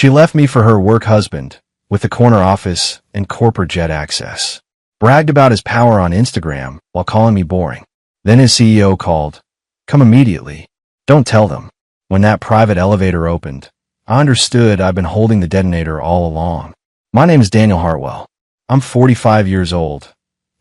She left me for her work husband, with a corner office and corporate jet access. Bragged about his power on Instagram while calling me boring. Then his CEO called. Come immediately. Don't tell them. When that private elevator opened, I understood I've been holding the detonator all along. My name is Daniel Hartwell. I'm 45 years old,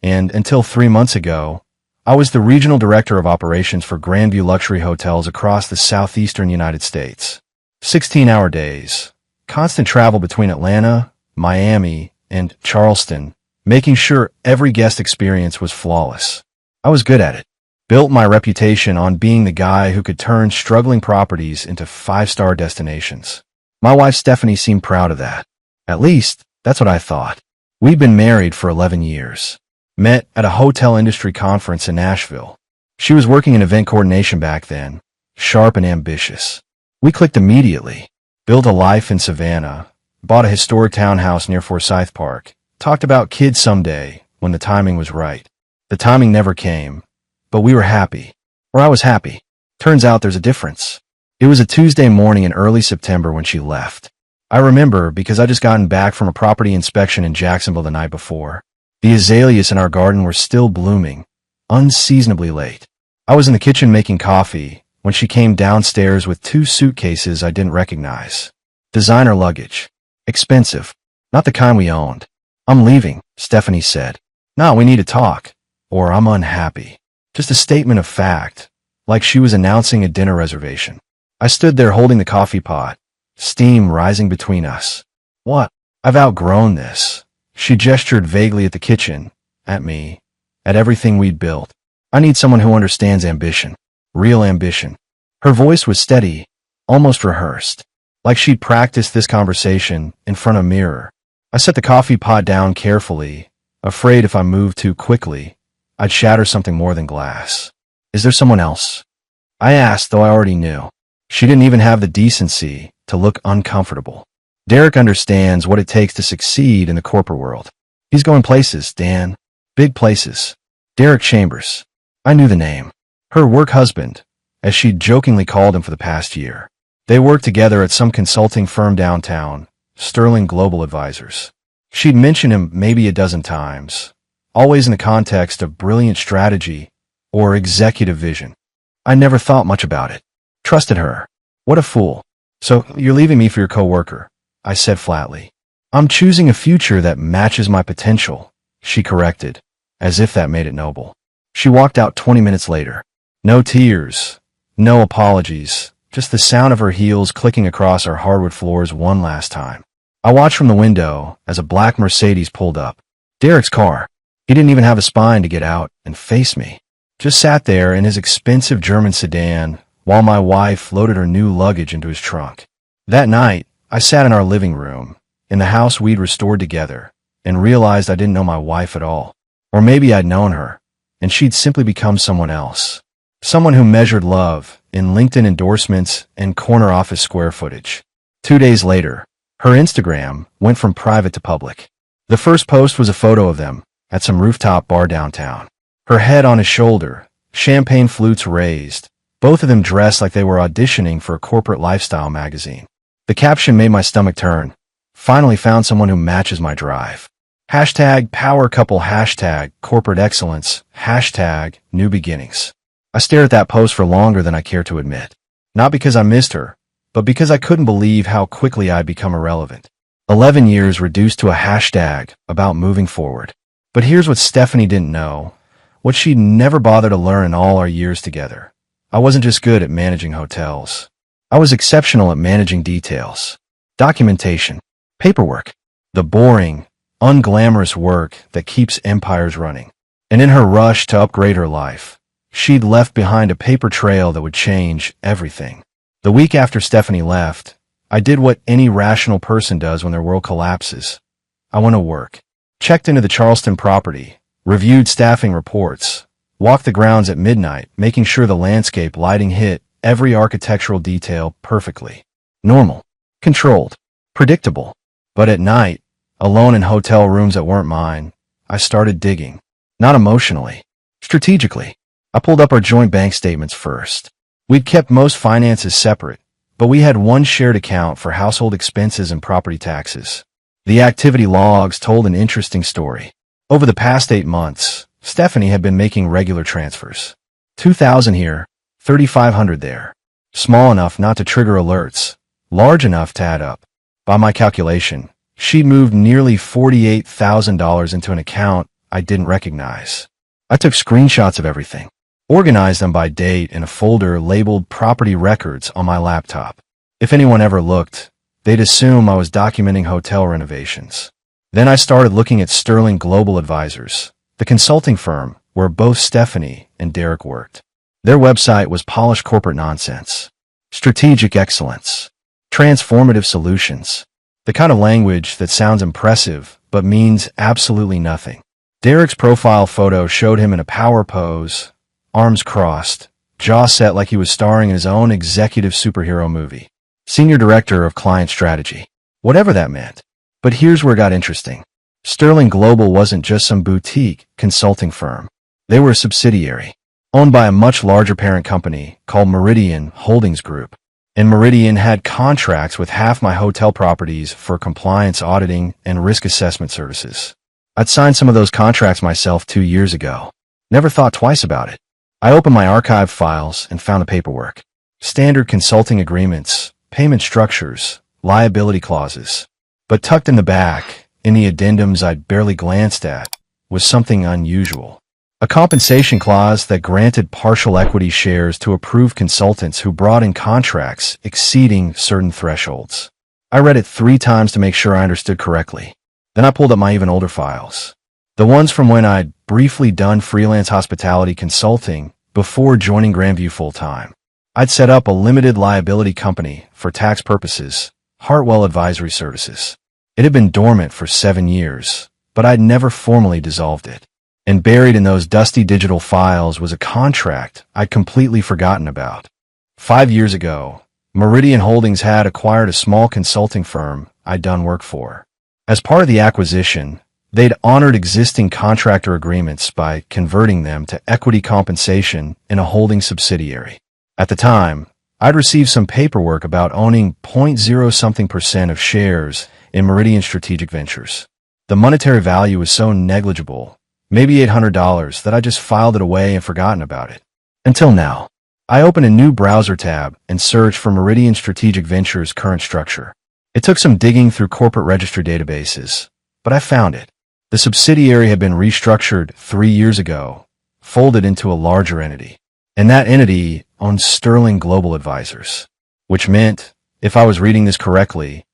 and until 3 months ago, I was the regional director of operations for Grandview luxury hotels across the southeastern United States. 16-hour days, constant travel between Atlanta, Miami, and Charleston, making sure every guest experience was flawless. I was good at it. Built my reputation on being the guy who could turn struggling properties into 5-star destinations. My wife Stephanie seemed proud of that. At least, that's what I thought. We'd been married for 11 years. Met at a hotel industry conference in Nashville. She was working in event coordination back then, sharp and ambitious. We clicked immediately. Built a life in Savannah, bought a historic townhouse near Forsyth Park, talked about kids someday when the timing was right. The timing never came, but we were happy. Or I was happy. Turns out there's a difference. It was a Tuesday morning in early September when she left. I remember because I just gotten back from a property inspection in Jacksonville the night before. The azaleas in our garden were still blooming, unseasonably late. I was in the kitchen making coffee when she came downstairs with 2 suitcases I didn't recognize. Designer luggage. Expensive. Not the kind we owned. I'm leaving, Stephanie said. No, we need to talk. Or I'm unhappy. Just a statement of fact, like she was announcing a dinner reservation. I stood there holding the coffee pot, steam rising between us. What? I've outgrown this. She gestured vaguely at the kitchen, at me, at everything we'd built. I need someone who understands ambition. Real ambition. Her voice was steady, almost rehearsed, like she'd practiced this conversation in front of a mirror. I set the coffee pot down carefully, afraid if I moved too quickly, I'd shatter something more than glass. Is there someone else? I asked, though I already knew. She didn't even have the decency to look uncomfortable. Derek understands what it takes to succeed in the corporate world. He's going places, Dan. Big places. Derek Chambers. I knew the name. Her work husband, as she'd jokingly called him for the past year. They worked together at some consulting firm downtown, Sterling Global Advisors. She'd mentioned him maybe a dozen times, always in the context of brilliant strategy or executive vision. I never thought much about it. Trusted her. What a fool. So, you're leaving me for your coworker, I said flatly. I'm choosing a future that matches my potential, she corrected, as if that made it noble. She walked out 20 minutes later. No tears, no apologies, just the sound of her heels clicking across our hardwood floors one last time. I watched from the window as a black Mercedes pulled up. Derek's car. He didn't even have a spine to get out and face me. Just sat there in his expensive German sedan while my wife loaded her new luggage into his trunk. That night, I sat in our living room, in the house we'd restored together, and realized I didn't know my wife at all. Or maybe I'd known her, and she'd simply become someone else. Someone who measured love in LinkedIn endorsements and corner office square footage. 2 days later, her Instagram went from private to public. The first post was a photo of them at some rooftop bar downtown. Her head on his shoulder, champagne flutes raised, both of them dressed like they were auditioning for a corporate lifestyle magazine. The caption made my stomach turn. Finally found someone who matches my drive. Hashtag power couple, hashtag corporate excellence, hashtag new beginnings. I stared at that post for longer than I care to admit. Not because I missed her, but because I couldn't believe how quickly I'd become irrelevant. 11 years reduced to a hashtag about moving forward. But here's what Stephanie didn't know, what she'd never bothered to learn in all our years together. I wasn't just good at managing hotels. I was exceptional at managing details. Documentation. Paperwork. The boring, unglamorous work that keeps empires running. And in her rush to upgrade her life, she'd left behind a paper trail that would change everything. The week after Stephanie left, I did what any rational person does when their world collapses. I went to work. Checked into the Charleston property, reviewed staffing reports, walked the grounds at midnight, making sure the landscape lighting hit every architectural detail perfectly. Normal. Controlled. Predictable. But at night, alone in hotel rooms that weren't mine, I started digging. Not emotionally. Strategically. I pulled up our joint bank statements first. We'd kept most finances separate, but we had one shared account for household expenses and property taxes. The activity logs told an interesting story. Over the past 8 months, Stephanie had been making regular transfers. $2,000 here, $3,500 there. Small enough not to trigger alerts, large enough to add up. By my calculation, she'd moved nearly $48,000 into an account I didn't recognize. I took screenshots of everything, organized them by date in a folder labeled Property Records on my laptop. If anyone ever looked, they'd assume I was documenting hotel renovations. Then I started looking at Sterling Global Advisors, the consulting firm where both Stephanie and Derek worked. Their website was polished corporate nonsense, strategic excellence, transformative solutions, the kind of language that sounds impressive but means absolutely nothing. Derek's profile photo showed him in a power pose, arms crossed, jaw set like he was starring in his own executive superhero movie. Senior Director of Client Strategy. Whatever that meant. But here's where it got interesting. Sterling Global wasn't just some boutique consulting firm. They were a subsidiary, owned by a much larger parent company called Meridian Holdings Group. And Meridian had contracts with half my hotel properties for compliance auditing and risk assessment services. I'd signed some of those contracts myself 2 years ago. Never thought twice about it. I opened my archive files and found the paperwork. Standard consulting agreements, payment structures, liability clauses. But tucked in the back, in the addendums I'd barely glanced at, was something unusual. A compensation clause that granted partial equity shares to approved consultants who brought in contracts exceeding certain thresholds. I read it 3 times to make sure I understood correctly. Then I pulled up my even older files. The ones from when I'd briefly done freelance hospitality consulting before joining Grandview full-time. I'd set up a limited liability company for tax purposes, Hartwell Advisory Services. It had been dormant for 7 years, but I'd never formally dissolved it. And buried in those dusty digital files was a contract I'd completely forgotten about. 5 years ago, Meridian Holdings had acquired a small consulting firm I'd done work for. As part of the acquisition, they'd honored existing contractor agreements by converting them to equity compensation in a holding subsidiary. At the time, I'd received some paperwork about owning 0.0-something% of shares in Meridian Strategic Ventures. The monetary value was so negligible, maybe $800, that I just filed it away and forgotten about it. Until now. I opened a new browser tab and searched for Meridian Strategic Ventures' current structure. It took some digging through corporate registry databases, but I found it. The subsidiary had been restructured 3 years ago, folded into a larger entity. And that entity owned Sterling Global Advisors, which meant, if I was reading this correctly,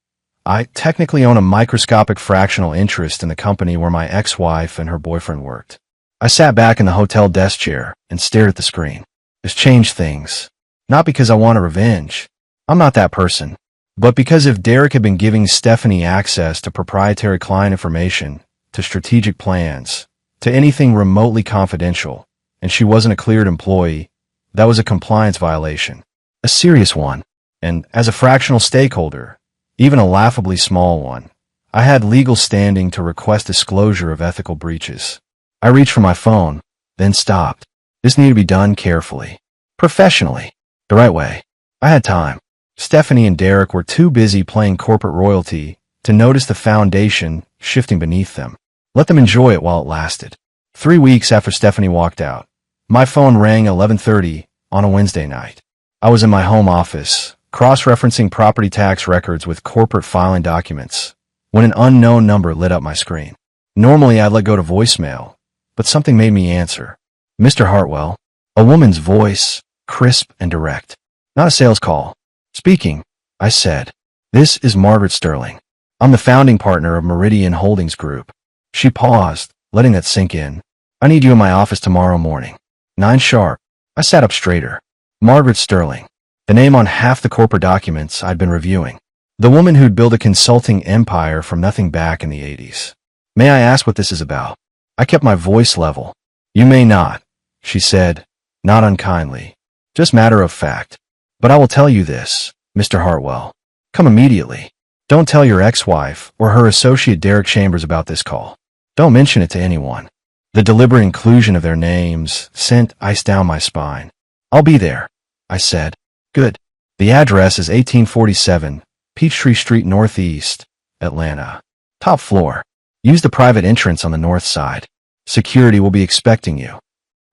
I technically own a microscopic fractional interest in the company where my ex-wife and her boyfriend worked. I sat back in the hotel desk chair and stared at the screen. This changed things. Not because I wanted revenge. I'm not that person. But because if Derek had been giving Stephanie access to proprietary client information, to strategic plans, to anything remotely confidential, and she wasn't a cleared employee, that was a compliance violation. A serious one. And as a fractional stakeholder, even a laughably small one, I had legal standing to request disclosure of ethical breaches. I reached for my phone, then stopped. This needed to be done carefully. Professionally. The right way. I had time. Stephanie and Derek were too busy playing corporate royalty to notice the foundation shifting beneath them. Let them enjoy it while it lasted. 3 weeks after Stephanie walked out, my phone rang at 11:30 on a Wednesday night. I was in my home office, cross-referencing property tax records with corporate filing documents, when an unknown number lit up my screen. Normally I'd let go to voicemail, but something made me answer. Mr. Hartwell. A woman's voice, crisp and direct. Not a sales call. Speaking, I said. This is Margaret Sterling. I'm the founding partner of Meridian Holdings Group. She paused, letting that sink in. I need you in my office tomorrow morning. 9 sharp. I sat up straighter. Margaret Sterling. The name on half the corporate documents I'd been reviewing. The woman who'd built a consulting empire from nothing back in the 80s. May I ask what this is about? I kept my voice level. You may not, she said, not unkindly. Just matter of fact. But I will tell you this, Mr. Hartwell. Come immediately. Don't tell your ex-wife or her associate Derek Chambers about this call. Don't mention it to anyone. The deliberate inclusion of their names sent ice down my spine. I'll be there, I said. Good. The address is 1847 Peachtree Street Northeast, Atlanta. Top floor. Use the private entrance on the north side. Security will be expecting you.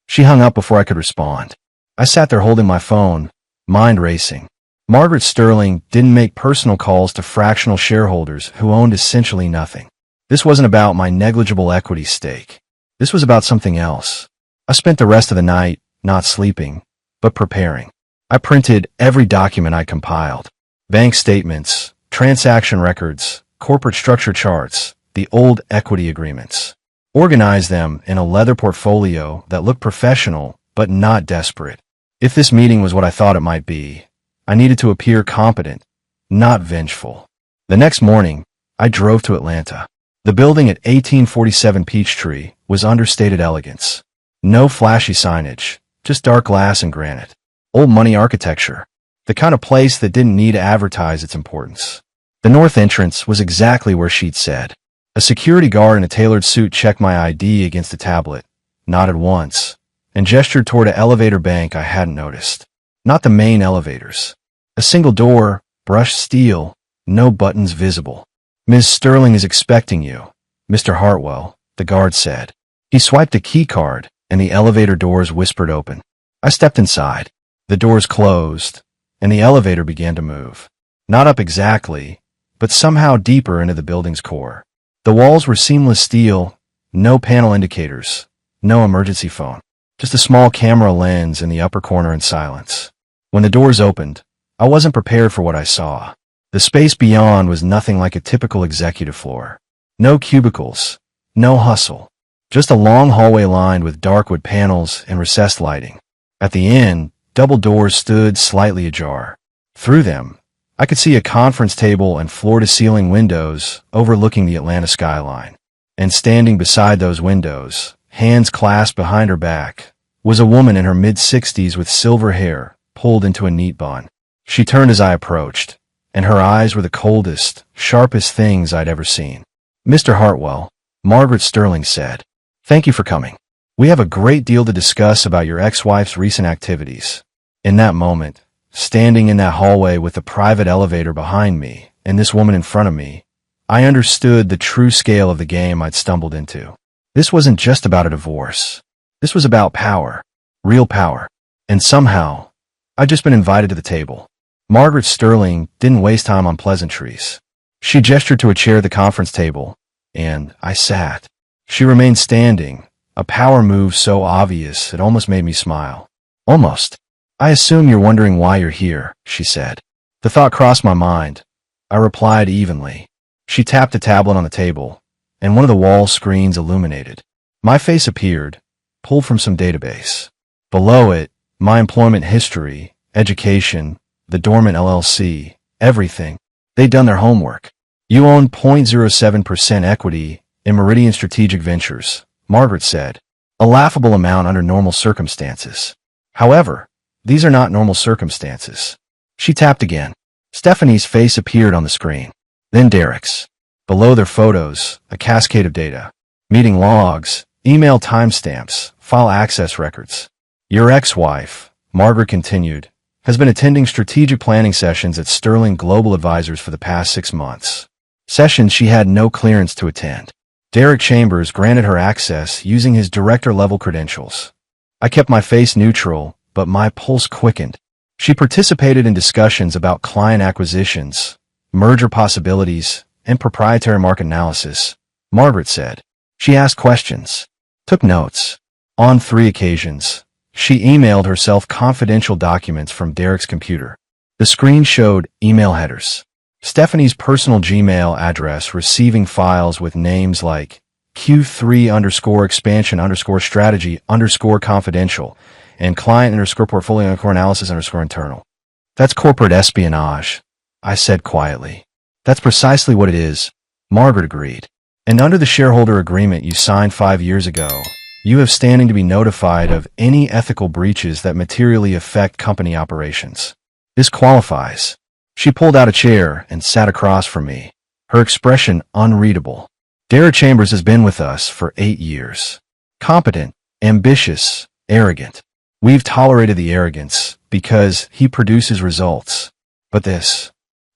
She hung up before I could respond. I sat there holding my phone, mind racing. Margaret Sterling didn't make personal calls to fractional shareholders who owned essentially nothing. This wasn't about my negligible equity stake. This was about something else. I spent the rest of the night not sleeping, but preparing. I printed every document I compiled. Bank statements, transaction records, corporate structure charts, the old equity agreements. Organized them in a leather portfolio that looked professional but not desperate. If this meeting was what I thought it might be, I needed to appear competent, not vengeful. The next morning, I drove to Atlanta. The building at 1847 Peachtree was understated elegance. No flashy signage, just dark glass and granite. Old money architecture. The kind of place that didn't need to advertise its importance. The north entrance was exactly where she'd said. A security guard in a tailored suit checked my ID against a tablet, nodded once, and gestured toward an elevator bank I hadn't noticed. Not the main elevators. A single door, brushed steel, no buttons visible. Ms. Sterling is expecting you, Mr. Hartwell, the guard said. He swiped a key card, and the elevator doors whispered open. I stepped inside. The doors closed, and the elevator began to move. Not up exactly, but somehow deeper into the building's core. The walls were seamless steel, no panel indicators, no emergency phone, just a small camera lens in the upper corner in silence. When the doors opened, I wasn't prepared for what I saw. The space beyond was nothing like a typical executive floor. No cubicles, no hustle, just a long hallway lined with dark wood panels and recessed lighting. At the end, double doors stood slightly ajar. Through them, I could see a conference table and floor-to-ceiling windows overlooking the Atlanta skyline. And standing beside those windows, hands clasped behind her back, was a woman in her mid-60s with silver hair pulled into a neat bun. She turned as I approached, and her eyes were the coldest, sharpest things I'd ever seen. Mr. Hartwell, Margaret Sterling said, "Thank you for coming. We have a great deal to discuss about your ex-wife's recent activities." In that moment, standing in that hallway with the private elevator behind me and this woman in front of me, I understood the true scale of the game I'd stumbled into. This wasn't just about a divorce. This was about power, real power. And somehow, I'd just been invited to the table. Margaret Sterling didn't waste time on pleasantries. She gestured to a chair at the conference table, and I sat. She remained standing, a power move so obvious it almost made me smile. Almost. "I assume you're wondering why you're here," she said. The thought crossed my mind. I replied evenly. She tapped a tablet on the table, and one of the wall screens illuminated. My face appeared, pulled from some database. Below it, my employment history, education, the dormant LLC, everything. They'd done their homework. "You own 0.07% equity in Meridian Strategic Ventures," Margaret said. "A laughable amount under normal circumstances. However, these are not normal circumstances." She tapped again. Stephanie's face appeared on the screen. Then Derek's. Below their photos, a cascade of data. Meeting logs, email timestamps, file access records. "Your ex-wife," Margaret continued, "has been attending strategic planning sessions at Sterling Global Advisors for the past 6 months. Sessions she had no clearance to attend. Derek Chambers granted her access using his director-level credentials. I kept my face neutral, but my pulse quickened. She participated in discussions about client acquisitions, merger possibilities, and proprietary market analysis," Margaret said. She asked questions, took notes. On 3 occasions, she emailed herself confidential documents from Derek's computer. The screen showed email headers. Stephanie's personal Gmail address receiving files with names like Q3_expansion_strategy_confidential and client_portfolio_analysis_internal. "That's corporate espionage," I said quietly. "That's precisely what it is," Margaret agreed. "And under the shareholder agreement you signed 5 years ago, you have standing to be notified of any ethical breaches that materially affect company operations. This qualifies." She pulled out a chair and sat across from me, her expression unreadable. "Derek Chambers has been with us for 8 years. Competent, ambitious, arrogant. We've tolerated the arrogance because he produces results. But this.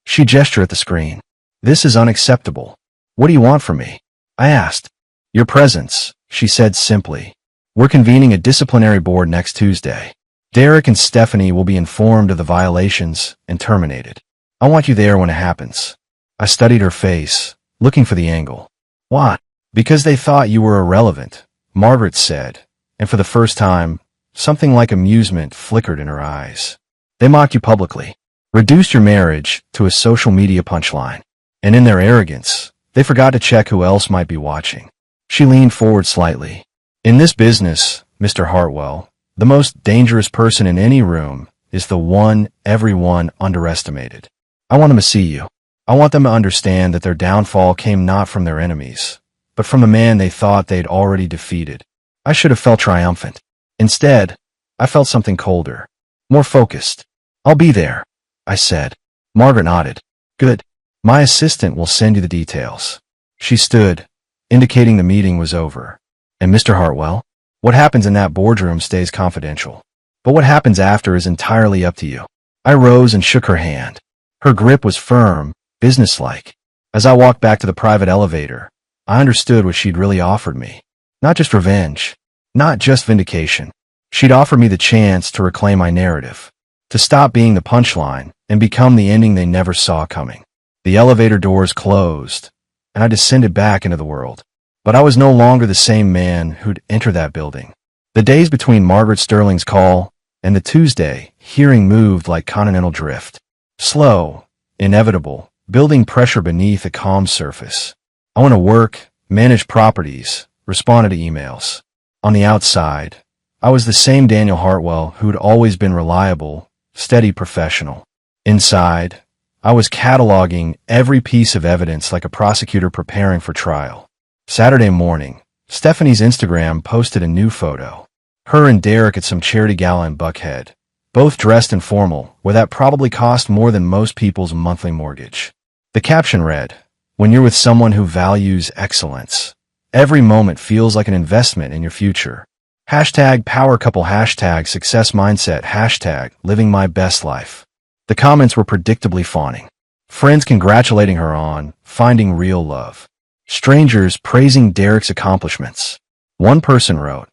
She gestured at the screen. This is unacceptable. What do you want from me? I asked. Your presence, she said simply. We're convening a disciplinary board next Tuesday. Derek and Stephanie will be informed of the violations and terminated. I want you there when it happens. I studied her face, looking for the angle. Why? Because they thought you were irrelevant, Margaret said, and for the first time, something like amusement flickered in her eyes. They mocked you publicly, reduced your marriage to a social media punchline, and in their arrogance, they forgot to check who else might be watching. She leaned forward slightly. In this business, Mr. Hartwell, the most dangerous person in any room is the one everyone underestimated. I want them to see you. I want them to understand that their downfall came not from their enemies, but from a man they thought they'd already defeated. I should have felt triumphant. Instead, I felt something colder, more focused. I'll be there, I said. Margaret nodded. Good. My assistant will send you the details. She stood, indicating the meeting was over. And Mr. Hartwell? What happens in that boardroom stays confidential. But what happens after is entirely up to you. I rose and shook her hand. Her grip was firm, businesslike. As I walked back to the private elevator, I understood what she'd really offered me. Not just revenge, not just vindication. She'd offered me the chance to reclaim my narrative, to stop being the punchline and become the ending they never saw coming. The elevator doors closed, and I descended back into the world. But I was no longer the same man who'd entered that building. The days between Margaret Sterling's call and the Tuesday hearing moved like continental drift. Slow, inevitable, building pressure beneath a calm surface. I went to work, managed properties, responded to emails. On the outside, I was the same Daniel Hartwell who'd always been reliable, steady professional. Inside, I was cataloging every piece of evidence like a prosecutor preparing for trial. Saturday morning, Stephanie's Instagram posted a new photo. Her and Derek at some charity gala in Buckhead, both dressed in formal, where that probably cost more than most people's monthly mortgage. The caption read, "When you're with someone who values excellence, every moment feels like an investment in your future. Hashtag power couple, hashtag success mindset, hashtag living my best life." The comments were predictably fawning. Friends congratulating her on finding real love. Strangers praising Derek's accomplishments. One person wrote,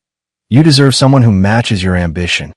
"You deserve someone who matches your ambition."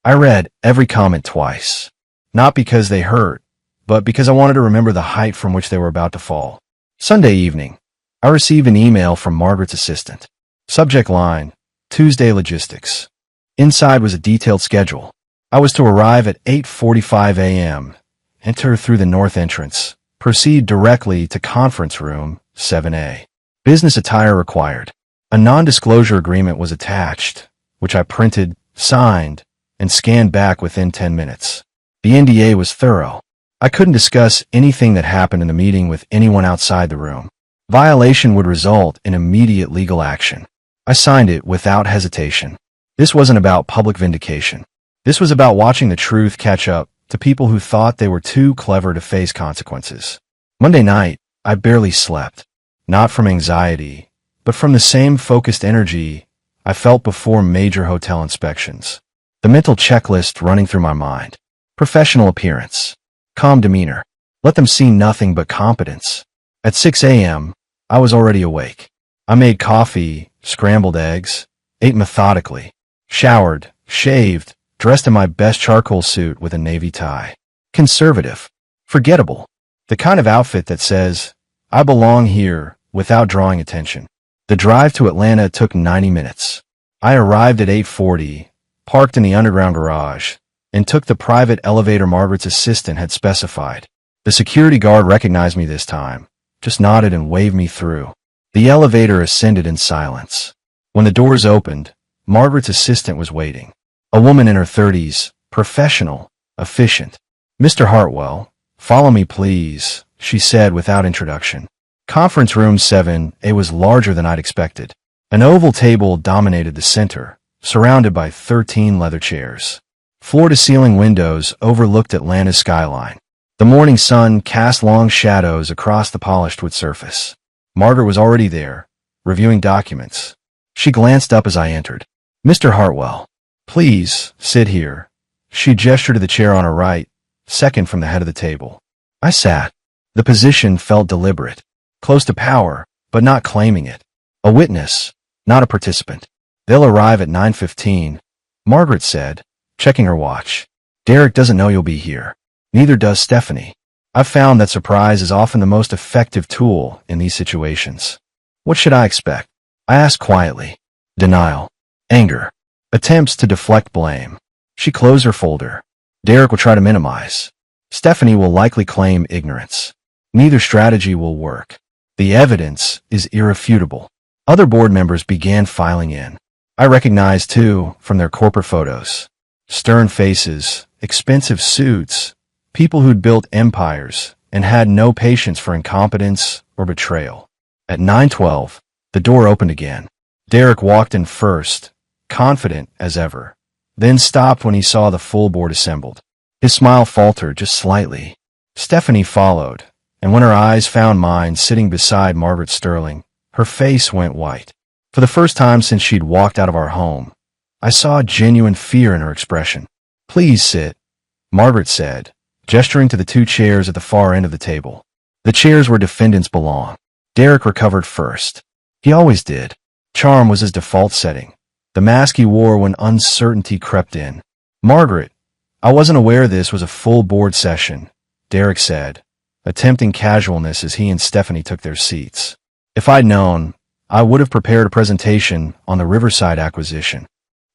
I read every comment twice. Not because they hurt, but because I wanted to remember the height from which they were about to fall. Sunday evening, I received an email from Margaret's assistant. Subject line, Tuesday logistics. Inside was a detailed schedule. I was to arrive at 8:45 a.m., enter through the north entrance, proceed directly to conference room 7A. Business attire required. A non-disclosure agreement was attached, which I printed, signed, and scanned back within 10 minutes. The NDA was thorough. I couldn't discuss anything that happened in the meeting with anyone outside the room. Violation would result in immediate legal action. I signed it without hesitation. This wasn't about public vindication. This was about watching the truth catch up to people who thought they were too clever to face consequences. Monday night, I barely slept. Not from anxiety, but from the same focused energy I felt before major hotel inspections. The mental checklist running through my mind. Professional appearance. Calm demeanor. Let them see nothing but competence. At 6 a.m., I was already awake. I made coffee, scrambled eggs, ate methodically, showered, shaved, dressed in my best charcoal suit with a navy tie. Conservative. Forgettable. The kind of outfit that says, "I belong here," without drawing attention. The drive to Atlanta took 90 minutes. I arrived at 8:40, parked in the underground garage, and took the private elevator Margaret's assistant had specified. The security guard recognized me this time, just nodded and waved me through. The elevator ascended in silence. When the doors opened, Margaret's assistant was waiting. A woman in her 30s, professional, efficient. "Mr. Hartwell, follow me please," she said without introduction. Conference room 7A was larger than I'd expected. An oval table dominated the center, surrounded by 13 leather chairs. Floor-to-ceiling windows overlooked Atlanta's skyline. The morning sun cast long shadows across the polished wood surface. Margaret was already there, reviewing documents. She glanced up as I entered. "Mr. Hartwell, please sit here." She gestured to the chair on her right, second from the head of the table. I sat. The position felt deliberate, close to power, but not claiming it. A witness, not a participant. They'll arrive at 9:15, Margaret said, checking her watch. Derek doesn't know you'll be here. Neither does Stephanie. I've found that surprise is often the most effective tool in these situations. What should I expect? I asked quietly. Denial. Anger. Attempts to deflect blame. She closed her folder. Derek will try to minimize. Stephanie will likely claim ignorance. Neither strategy will work. The evidence is irrefutable. Other board members began filing in. I recognized, too, from their corporate photos. Stern faces, expensive suits, people who'd built empires and had no patience for incompetence or betrayal. At 9:12, the door opened again. Derek walked in first, confident as ever, then stopped when he saw the full board assembled. His smile faltered just slightly. Stephanie followed, and when her eyes found mine sitting beside Margaret Sterling, her face went white. For the first time since she'd walked out of our home, I saw genuine fear in her expression. Please sit, Margaret said, gesturing to the two chairs at the far end of the table. The chairs where defendants belong. Derek recovered first. He always did. Charm was his default setting, the mask he wore when uncertainty crept in. Margaret, I wasn't aware this was a full board session, Derek said, attempting casualness as he and Stephanie took their seats. If I'd known, I would have prepared a presentation on the Riverside acquisition.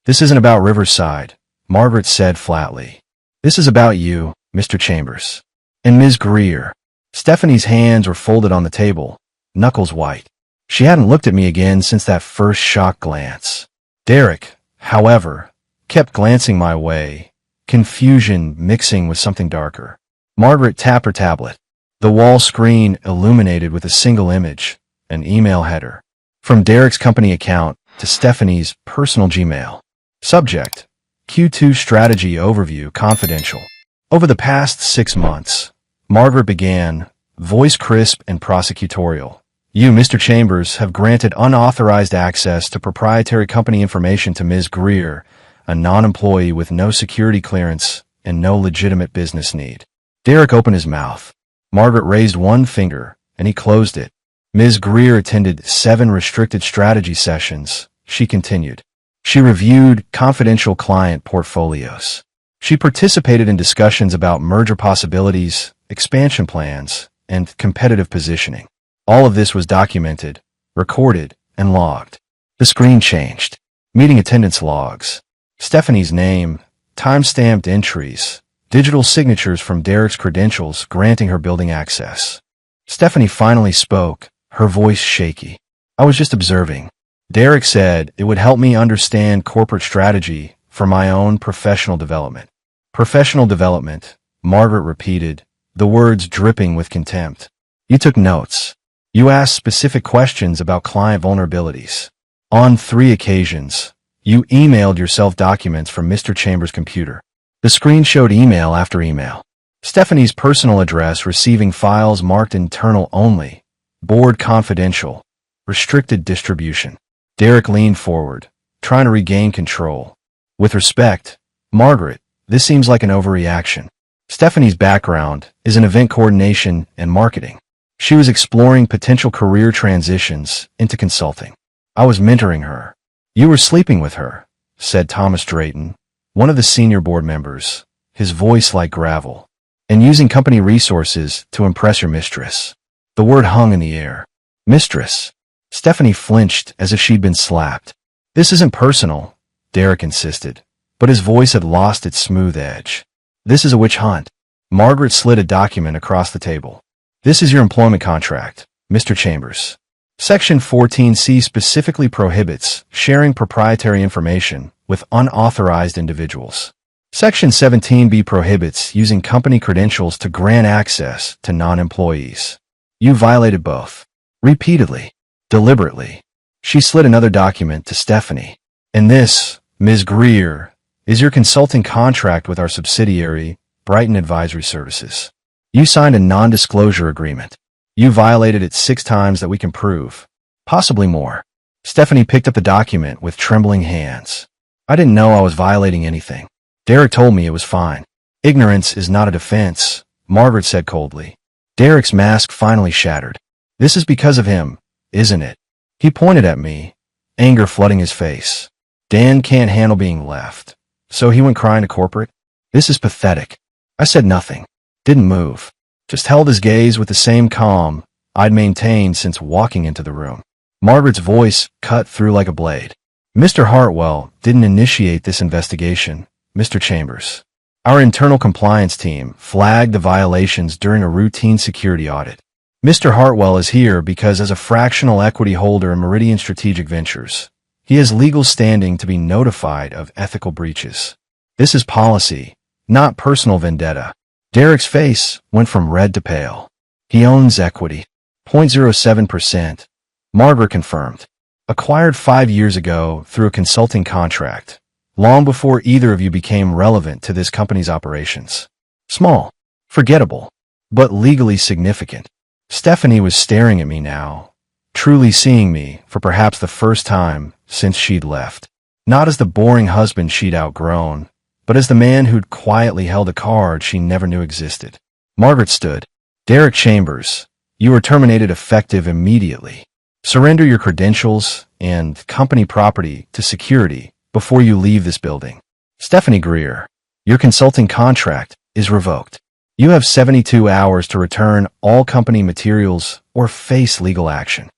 This isn't about Riverside, Margaret said flatly. This is about you, Mr. Chambers. And Ms. Greer. Stephanie's hands were folded on the table, knuckles white. She hadn't looked at me again since that first shocked glance. Derek, however, kept glancing my way, confusion mixing with something darker. Margaret tapped her tablet. The wall screen illuminated with a single image, an email header. From Derek's company account to Stephanie's personal Gmail. Subject: Q2 Strategy Overview Confidential. Over the past 6 months, Margaret began, voice crisp and prosecutorial. You, Mr. Chambers, have granted unauthorized access to proprietary company information to Ms. Greer, a non-employee with no security clearance and no legitimate business need. Derek opened his mouth. Margaret raised one finger, and he closed it. Ms. Greer attended 7 restricted strategy sessions, she continued. She reviewed confidential client portfolios. She participated in discussions about merger possibilities, expansion plans, and competitive positioning. All of this was documented, recorded, and logged. The screen changed. Meeting attendance logs. Stephanie's name, time-stamped entries, digital signatures from Derek's credentials granting her building access. Stephanie finally spoke, her voice shaky. I was just observing. Derek said it would help me understand corporate strategy for my own professional development. Professional development, Margaret repeated, the words dripping with contempt. You took notes. You asked specific questions about client vulnerabilities. On 3 occasions, you emailed yourself documents from Mr. Chambers' computer. The screen showed email after email. Stephanie's personal address receiving files marked internal only, board confidential, restricted distribution. Derek leaned forward, trying to regain control. With respect, Margaret, this seems like an overreaction. Stephanie's background is in event coordination and marketing. She was exploring potential career transitions into consulting. I was mentoring her. You were sleeping with her, said Thomas Drayton, one of the senior board members, his voice like gravel, and using company resources to impress your mistress. The word hung in the air. Mistress. Stephanie flinched as if she'd been slapped. This isn't personal, Derek insisted, but his voice had lost its smooth edge. This is a witch hunt. Margaret slid a document across the table. This is your employment contract, Mr. Chambers. Section 14C specifically prohibits sharing proprietary information with unauthorized individuals. Section 17B prohibits using company credentials to grant access to non-employees. You violated both. Repeatedly. Deliberately. She slid another document to Stephanie. And this, Ms. Greer, is your consulting contract with our subsidiary, Brighton Advisory Services. You signed a non-disclosure agreement. You violated it 6 times that we can prove. Possibly more. Stephanie picked up the document with trembling hands. I didn't know I was violating anything. Derek told me it was fine. Ignorance is not a defense, Margaret said coldly. Derek's mask finally shattered. This is because of him, isn't it? He pointed at me, anger flooding his face. Dan can't handle being left. So he went crying to corporate? This is pathetic. I said nothing. Didn't move. Just held his gaze with the same calm I'd maintained since walking into the room. Margaret's voice cut through like a blade. Mr. Hartwell didn't initiate this investigation, Mr. Chambers. Our internal compliance team flagged the violations during a routine security audit. Mr. Hartwell is here because as a fractional equity holder in Meridian Strategic Ventures, he has legal standing to be notified of ethical breaches. This is policy, not personal vendetta. Derek's face went from red to pale. He owns equity. 0.07%. Margaret confirmed. Acquired 5 years ago through a consulting contract, long before either of you became relevant to this company's operations. Small, forgettable, but legally significant. Stephanie was staring at me now, truly seeing me for perhaps the first time since she'd left. Not as the boring husband she'd outgrown, but as the man who'd quietly held a card she never knew existed. Margaret stood. Derek Chambers, you were terminated effective immediately. Surrender your credentials and company property to security before you leave this building. Stephanie Greer, your consulting contract is revoked. You have 72 hours to return all company materials or face legal action.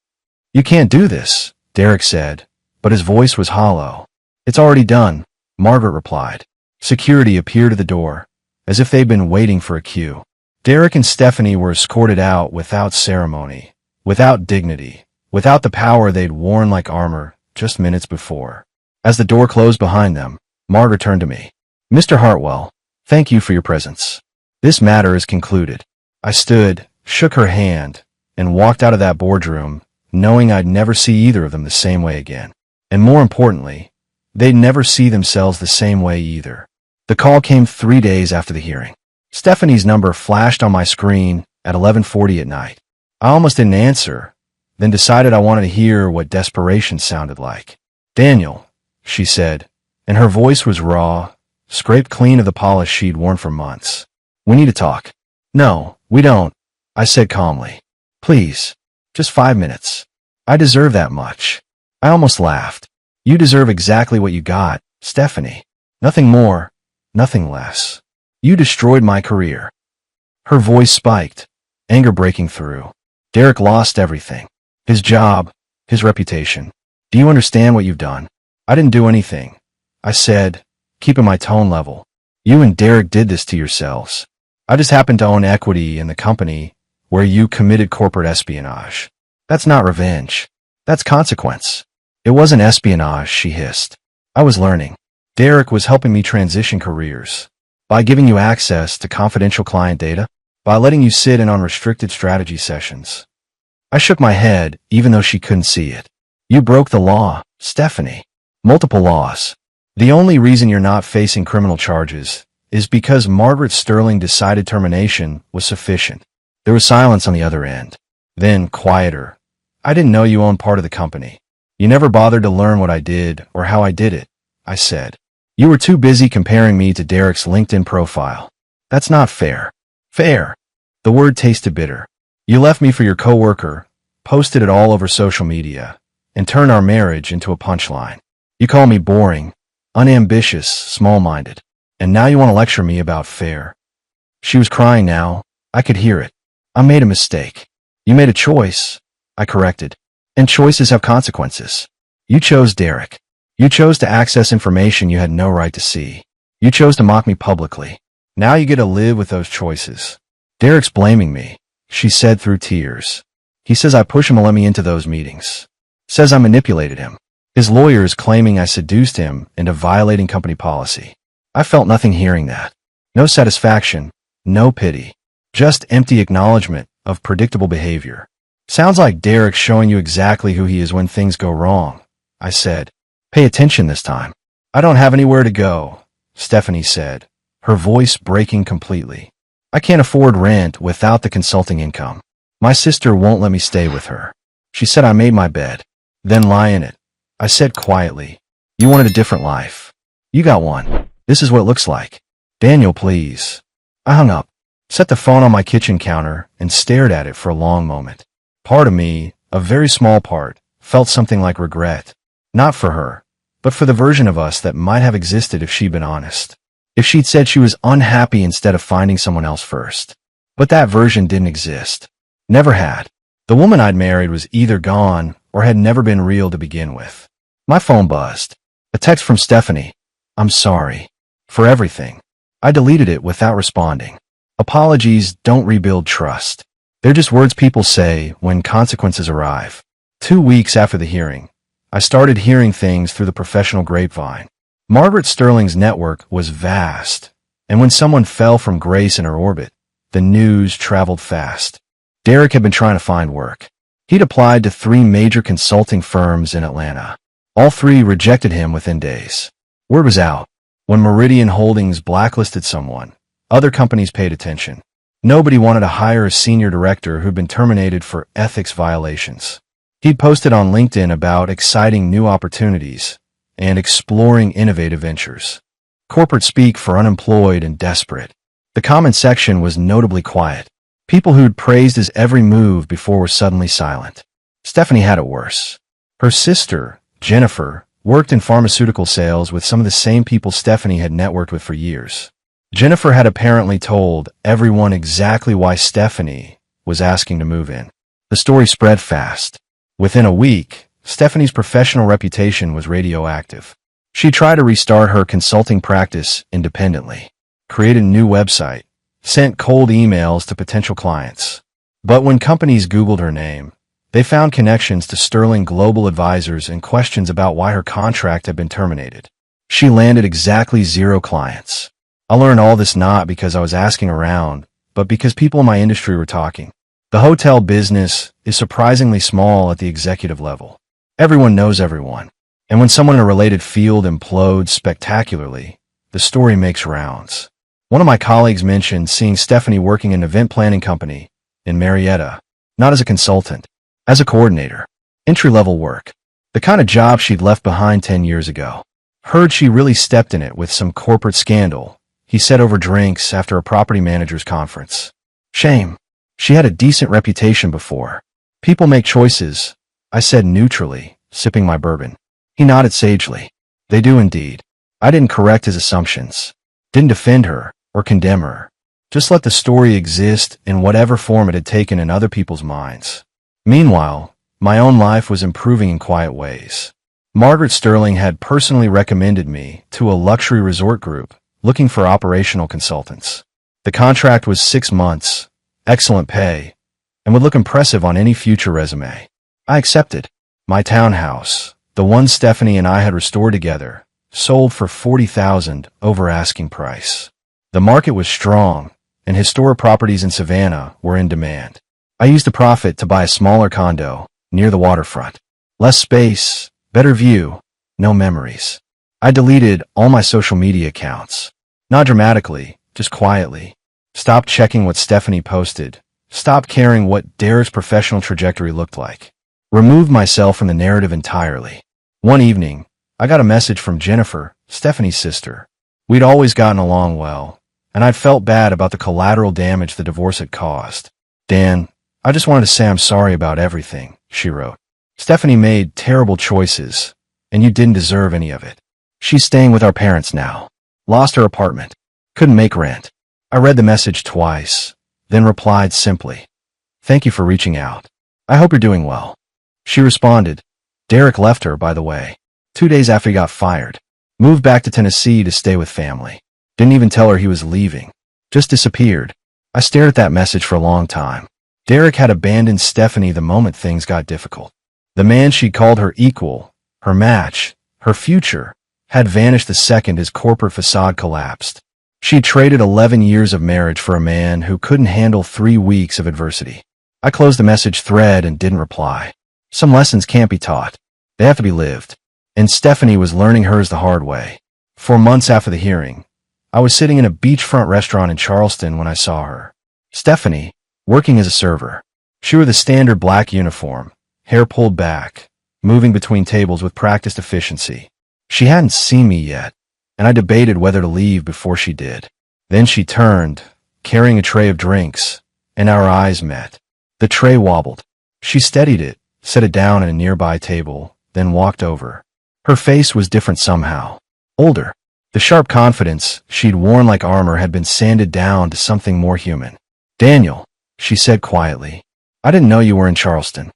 You can't do this, Derek said, but his voice was hollow. It's already done, Margaret replied. Security appeared at the door, as if they'd been waiting for a cue. Derek and Stephanie were escorted out without ceremony, without dignity, without the power they'd worn like armor just minutes before. As the door closed behind them, Margaret turned to me. Mr. Hartwell, thank you for your presence. This matter is concluded. I stood, shook her hand, and walked out of that boardroom, knowing I'd never see either of them the same way again. And more importantly, they'd never see themselves the same way either. The call came 3 days after the hearing. Stephanie's number flashed on my screen at 11:40 at night. I almost didn't answer, then decided I wanted to hear what desperation sounded like. Daniel, she said, and her voice was raw, scraped clean of the polish she'd worn for months. We need to talk. No, we don't, I said calmly. Please, just 5 minutes. I deserve that much. I almost laughed. You deserve exactly what you got, Stephanie. Nothing more, nothing less. You destroyed my career. Her voice spiked, anger breaking through. Derek lost everything. His job, his reputation. Do you understand what you've done? I didn't do anything, I said, keeping my tone level. You and Derek did this to yourselves. I just happened to own equity in the company where you committed corporate espionage. That's not revenge. That's consequence. It wasn't espionage, she hissed. I was learning. Derek was helping me transition careers. By giving you access to confidential client data, by letting you sit in on restricted strategy sessions. I shook my head, even though she couldn't see it. You broke the law, Stephanie. Multiple laws. The only reason you're not facing criminal charges is because Margaret Sterling decided termination was sufficient. There was silence on the other end. Then, quieter. I didn't know you owned part of the company. You never bothered to learn what I did or how I did it, I said. You were too busy comparing me to Derek's LinkedIn profile. That's not fair. Fair. The word tasted bitter. You left me for your coworker, posted it all over social media, and turned our marriage into a punchline. You call me boring, unambitious, small-minded, and now you want to lecture me about fair. She was crying now. I could hear it. I made a mistake. You made a choice, I corrected. And choices have consequences. You chose Derek. You chose to access information you had no right to see. You chose to mock me publicly. Now you get to live with those choices. Derek's blaming me, she said through tears. He says I push him to let me into those meetings. Says I manipulated him. His lawyer is claiming I seduced him into violating company policy. I felt nothing hearing that. No satisfaction, no pity. Just empty acknowledgement of predictable behavior. Sounds like Derek's showing you exactly who he is when things go wrong, I said. Pay attention this time. I don't have anywhere to go, Stephanie said, her voice breaking completely. I can't afford rent without the consulting income. My sister won't let me stay with her. She said I made my bed. Then lie in it. I said quietly, you wanted a different life. You got one. This is what it looks like. Daniel, please. I hung up, set the phone on my kitchen counter, and stared at it for a long moment. Part of me, a very small part, felt something like regret. Not for her, but for the version of us that might have existed if she'd been honest. If she'd said she was unhappy instead of finding someone else first. But that version didn't exist. Never had. The woman I'd married was either gone or had never been real to begin with. My phone buzzed. A text from Stephanie. I'm sorry. For everything. I deleted it without responding. Apologies don't rebuild trust. They're just words people say when consequences arrive. 2 weeks after the hearing, I started hearing things through the professional grapevine. Margaret Sterling's network was vast, and when someone fell from grace in her orbit, the news traveled fast. Derek had been trying to find work. He'd applied to 3 major consulting firms in Atlanta. All 3 rejected him within days. Word was out. When Meridian Holdings blacklisted someone, other companies paid attention. Nobody wanted to hire a senior director who'd been terminated for ethics violations. He'd posted on LinkedIn about exciting new opportunities and exploring innovative ventures. Corporate speak for unemployed and desperate. The comment section was notably quiet. People who'd praised his every move before were suddenly silent. Stephanie had it worse. Her sister, Jennifer, worked in pharmaceutical sales with some of the same people Stephanie had networked with for years. Jennifer had apparently told everyone exactly why Stephanie was asking to move in. The story spread fast. Within a week, Stephanie's professional reputation was radioactive. She tried to restart her consulting practice independently, created a new website, sent cold emails to potential clients. But when companies Googled her name, they found connections to Sterling Global Advisors and questions about why her contract had been terminated. She landed exactly 0 clients. I learned all this not because I was asking around, but because people in my industry were talking. The hotel business is surprisingly small at the executive level. Everyone knows everyone. And when someone in a related field implodes spectacularly, the story makes rounds. One of my colleagues mentioned seeing Stephanie working in an event planning company in Marietta, not as a consultant, as a coordinator. Entry-level work. The kind of job she'd left behind 10 years ago. Heard she really stepped in it with some corporate scandal, he said over drinks after a property manager's conference. Shame. She had a decent reputation before. People make choices, I said neutrally, sipping my bourbon. He nodded sagely. They do indeed. I didn't correct his assumptions. Didn't defend her or condemn her. Just let the story exist in whatever form it had taken in other people's minds. Meanwhile, my own life was improving in quiet ways. Margaret Sterling had personally recommended me to a luxury resort group looking for operational consultants. The contract was 6 months, excellent pay, and would look impressive on any future resume. I accepted. My townhouse, the one Stephanie and I had restored together, sold for $40,000 over asking price. The market was strong, and historic properties in Savannah were in demand. I used the profit to buy a smaller condo near the waterfront. Less space, better view, no memories. I deleted all my social media accounts. Not dramatically, just quietly. Stopped checking what Stephanie posted. Stopped caring what Derek's professional trajectory looked like. Removed myself from the narrative entirely. One evening, I got a message from Jennifer, Stephanie's sister. We'd always gotten along well, and I'd felt bad about the collateral damage the divorce had caused. Dan, I just wanted to say I'm sorry about everything, she wrote. Stephanie made terrible choices, and you didn't deserve any of it. She's staying with our parents now. Lost her apartment. Couldn't make rent. I read the message twice, then replied simply, "Thank you for reaching out. I hope you're doing well." She responded, "Derek left her, by the way. 2 days after he got fired. Moved back to Tennessee to stay with family. Didn't even tell her he was leaving. Just disappeared." I stared at that message for a long time. Derek had abandoned Stephanie the moment things got difficult. The man she'd called her equal, her match, her future, had vanished the second his corporate facade collapsed. She traded 11 years of marriage for a man who couldn't handle 3 weeks of adversity. I closed the message thread and didn't reply. Some lessons can't be taught. They have to be lived. And Stephanie was learning hers the hard way. 4 months after the hearing, I was sitting in a beachfront restaurant in Charleston when I saw her. Stephanie, working as a server. She wore the standard black uniform, hair pulled back, moving between tables with practiced efficiency. She hadn't seen me yet, and I debated whether to leave before she did. Then she turned, carrying a tray of drinks, and our eyes met. The tray wobbled. She steadied it, set it down at a nearby table, then walked over. Her face was different somehow. Older. The sharp confidence she'd worn like armor had been sanded down to something more human. "Daniel," she said quietly. "I didn't know you were in Charleston."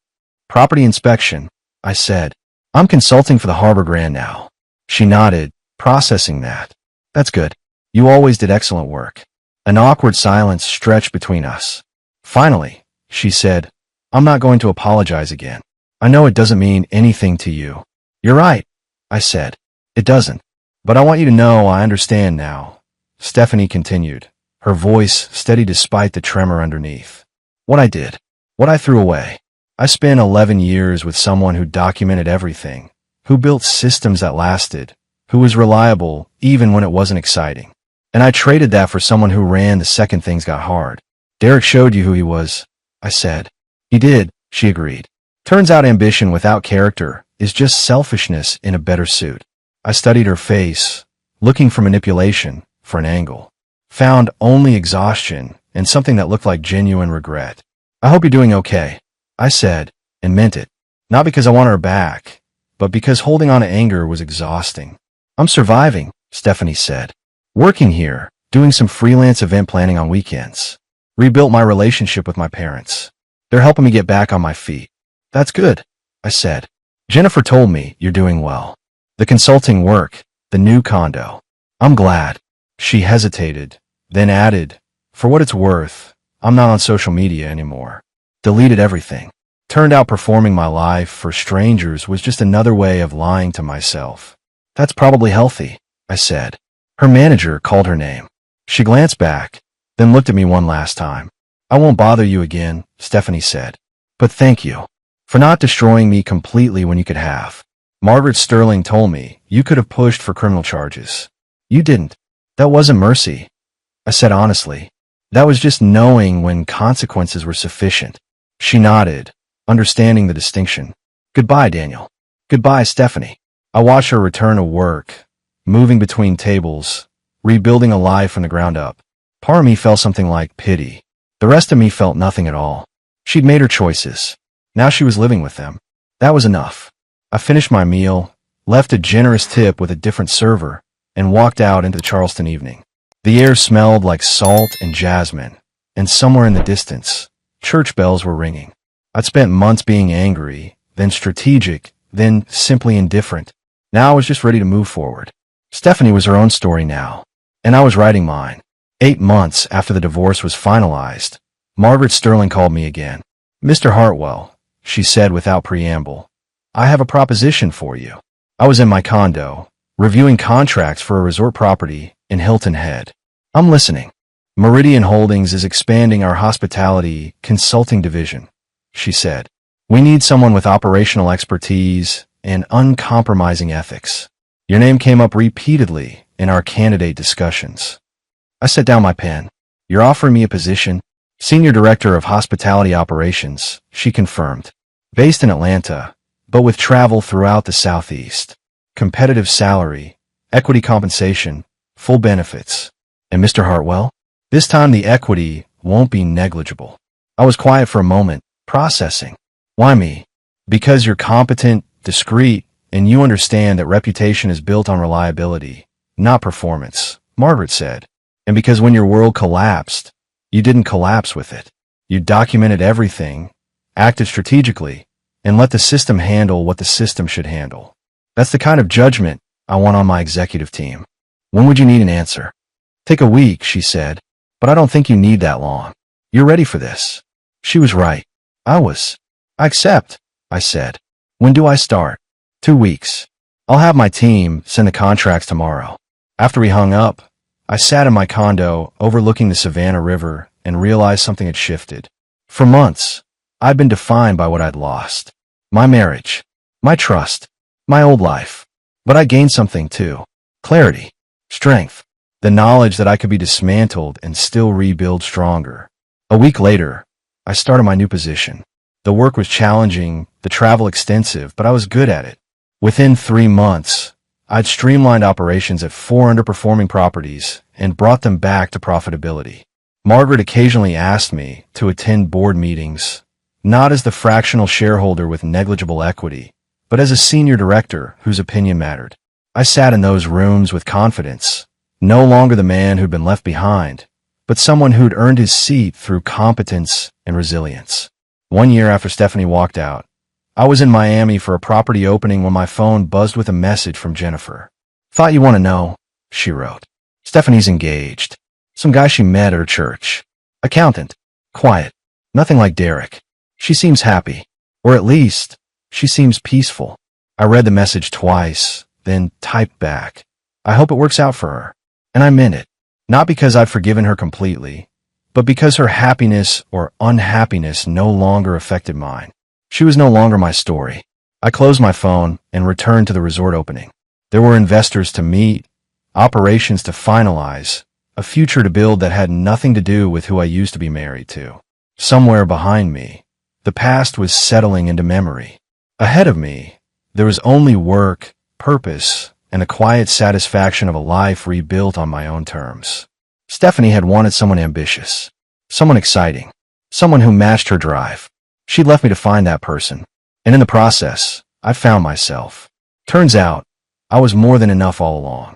"Property inspection," I said. "I'm consulting for the Harbor Grand now." She nodded, processing that. "That's good. You always did excellent work." An awkward silence stretched between us. Finally, she said, "I'm not going to apologize again. I know it doesn't mean anything to you." "You're right," I said. "It doesn't. But I want you to know I understand now." Stephanie continued, her voice steady despite the tremor underneath. "What I did. What I threw away. I spent 11 years with someone who documented everything, who built systems that lasted, who was reliable even when it wasn't exciting. And I traded that for someone who ran the second things got hard." "Derek showed you who he was," I said. "He did," she agreed. "Turns out ambition without character is just selfishness in a better suit." I studied her face, looking for manipulation, for an angle. Found only exhaustion and something that looked like genuine regret. "I hope you're doing okay," I said, and meant it. Not because I wanted her back, but because holding on to anger was exhausting. "I'm surviving," Stephanie said. "Working here, doing some freelance event planning on weekends. Rebuilt my relationship with my parents. They're helping me get back on my feet." "That's good," I said. "Jennifer told me you're doing well. The consulting work, the new condo. I'm glad." She hesitated, then added, "For what it's worth, I'm not on social media anymore. Deleted everything. Turned out performing my life for strangers was just another way of lying to myself." "That's probably healthy," I said. Her manager called her name. She glanced back, then looked at me one last time. "I won't bother you again," Stephanie said. "But thank you for not destroying me completely when you could have. Margaret Sterling told me you could have pushed for criminal charges. You didn't. That wasn't mercy," I said honestly. "That was just knowing when consequences were sufficient." She nodded, understanding the distinction. "Goodbye, Daniel." "Goodbye, Stephanie." I watched her return to work, moving between tables, rebuilding a life from the ground up. Part of me felt something like pity. The rest of me felt nothing at all. She'd made her choices. Now she was living with them. That was enough. I finished my meal, left a generous tip with a different server, and walked out into the Charleston evening. The air smelled like salt and jasmine, and somewhere in the distance, church bells were ringing. I'd spent months being angry, then strategic, then simply indifferent. Now I was just ready to move forward. Stephanie was her own story now, and I was writing mine. 8 months after the divorce was finalized, Margaret Sterling called me again. "Mr. Hartwell," she said without preamble, "I have a proposition for you." I was in my condo, reviewing contracts for a resort property in Hilton Head. "I'm listening." "Meridian Holdings is expanding our hospitality consulting division," she said. "We need someone with operational expertise and uncompromising ethics. Your name came up repeatedly in our candidate discussions." I set down my pen. "You're offering me a position?" "Senior Director of Hospitality Operations," she confirmed. "Based in Atlanta, but with travel throughout the Southeast. Competitive salary, equity compensation, full benefits." "And Mr. Hartwell?" "This time the equity won't be negligible." I was quiet for a moment, processing. "Why me?" "Because you're competent, discreet, and you understand that reputation is built on reliability, not performance," Margaret said. "And because when your world collapsed, you didn't collapse with it. You documented everything, acted strategically, and let the system handle what the system should handle. That's the kind of judgment I want on my executive team." "When would you need an answer?" "Take a week," she said, "but I don't think you need that long. You're ready for this." She was right. I was. "I accept," I said. "When do I start?" 2 weeks. I'll have my team send the contracts tomorrow." After we hung up, I sat in my condo overlooking the Savannah River and realized something had shifted. For months, I'd been defined by what I'd lost. My marriage, my trust, my old life. But I gained something too. Clarity, strength, the knowledge that I could be dismantled and still rebuild stronger. A week later, I started my new position. The work was challenging, the travel extensive, but I was good at it. Within 3 months, I'd streamlined operations at 4 underperforming properties and brought them back to profitability. Margaret occasionally asked me to attend board meetings, not as the fractional shareholder with negligible equity, but as a senior director whose opinion mattered. I sat in those rooms with confidence, no longer the man who'd been left behind, but someone who'd earned his seat through competence and resilience. 1 year after Stephanie walked out, I was in Miami for a property opening when my phone buzzed with a message from Jennifer. "Thought you want to know," she wrote. "Stephanie's engaged. Some guy she met at her church. Accountant. Quiet. Nothing like Derek. She seems happy. Or at least, she seems peaceful." I read the message twice, then typed back, "I hope it works out for her." And I meant it. Not because I'd forgiven her completely, but because her happiness or unhappiness no longer affected mine. She was no longer my story. I closed my phone and returned to the resort opening. There were investors to meet, operations to finalize, a future to build that had nothing to do with who I used to be married to. Somewhere behind me, the past was settling into memory. Ahead of me, there was only work, purpose, and the quiet satisfaction of a life rebuilt on my own terms. Stephanie had wanted someone ambitious, someone exciting, someone who matched her drive. She'd left me to find that person, and in the process, I found myself. Turns out, I was more than enough all along.